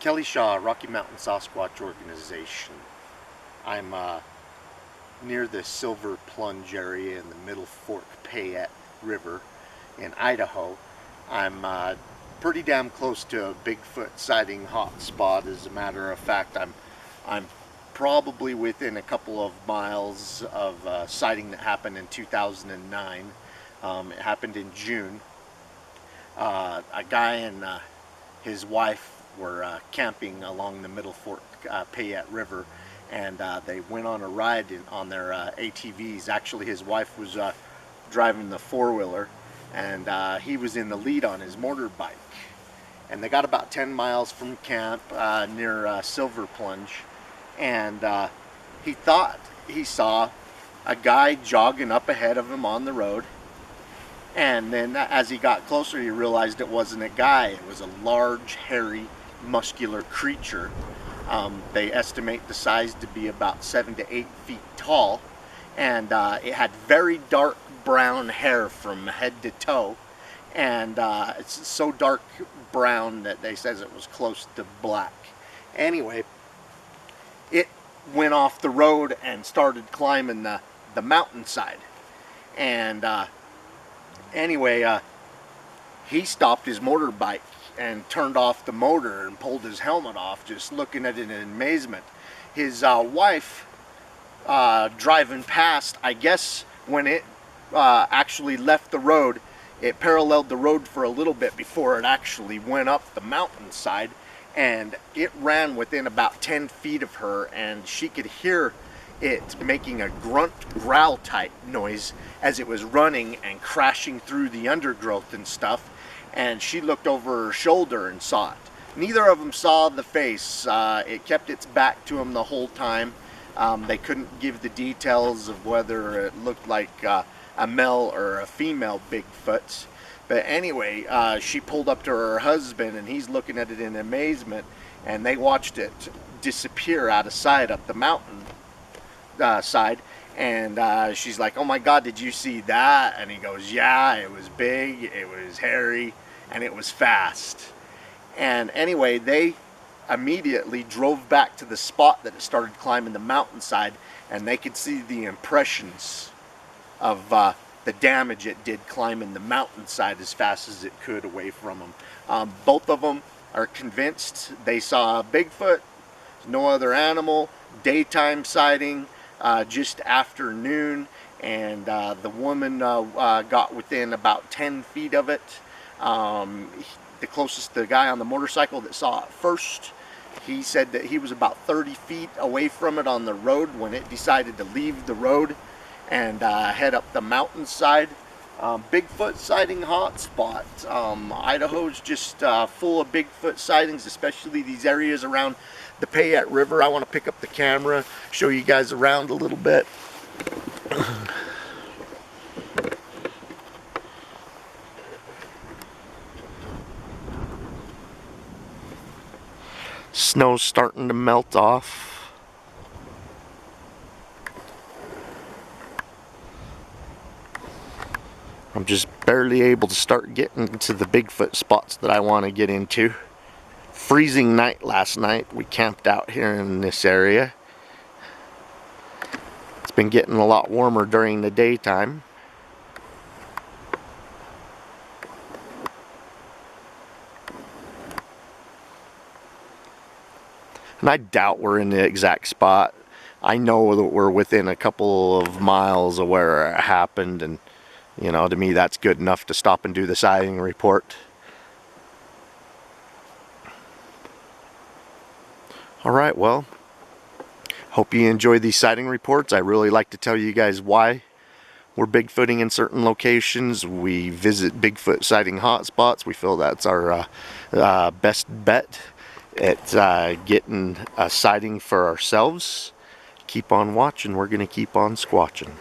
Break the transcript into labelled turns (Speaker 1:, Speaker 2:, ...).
Speaker 1: Kelly Shaw, Rocky Mountain Sasquatch Organization. I'm near the Silver Plunge area in the Middle Fork Payette River in Idaho. I'm pretty damn close to a Bigfoot sighting hotspot. As a matter of fact, I'm probably within a couple of miles of a sighting that happened in 2009. It happened in June. A guy and his wife were camping along the Middle Fork Payette River, and they went on a ride on their ATVs. Actually, his wife was driving the four-wheeler, and he was in the lead on his motorbike. And they got about 10 miles from camp near Silver Plunge, and he thought he saw a guy jogging up ahead of him on the road. And then as he got closer, he realized it wasn't a guy. It was a large, hairy, muscular creature. They estimate the size to be about 7 to 8 feet tall. And it had very dark brown hair from head to toe. And it's so dark brown that they says it was close to black. Anyway, it went off the road and started climbing the mountainside. And anyway, he stopped his motorbike and turned off the motor and pulled his helmet off, just looking at it in amazement. His wife, driving past, I guess when it actually left the road, it paralleled the road for a little bit before it actually went up the mountainside, and it ran within about 10 feet of her, and she could hear it making a grunt growl type noise as it was running and crashing through the undergrowth and stuff. And she looked over her shoulder and saw it. Neither of them saw the face. It kept its back to them the whole time. They couldn't give the details of whether it looked like a male or a female Bigfoot. But anyway, she pulled up to her husband, and he's looking at it in amazement, and they watched it disappear out of sight up the mountain side. And she's like, "Oh my God, did you see that?" And he goes, "Yeah, it was big, it was hairy, and it was fast." And anyway, they immediately drove back to the spot that it started climbing the mountainside, and they could see the impressions of the damage it did climbing the mountainside as fast as it could away from them. Both of them are convinced they saw a Bigfoot, no other animal, daytime sighting, just afternoon, and the woman got within about 10 feet of it. The guy on the motorcycle that saw it first, he said that he was about 30 feet away from it on the road when it decided to leave the road and head up the mountainside. Bigfoot sighting hotspot. Idaho's just full of Bigfoot sightings, especially these areas around the Payette River. I want to pick up the camera, show you guys around a little bit. Snow's starting to melt off. I'm just barely able to start getting to the Bigfoot spots that I want to get into. Freezing night last night. We camped out here in this area. It's been getting a lot warmer during the daytime. And I doubt we're in the exact spot. I know that we're within a couple of miles of where it happened, and you know, to me that's good enough to stop and do the sighting report. Alright, well, hope you enjoy these sighting reports. I really like to tell you guys why we're Bigfooting in certain locations. We visit Bigfoot sighting hotspots. We feel that's our best bet at getting a sighting for ourselves. Keep on watching. We're going to keep on squatching.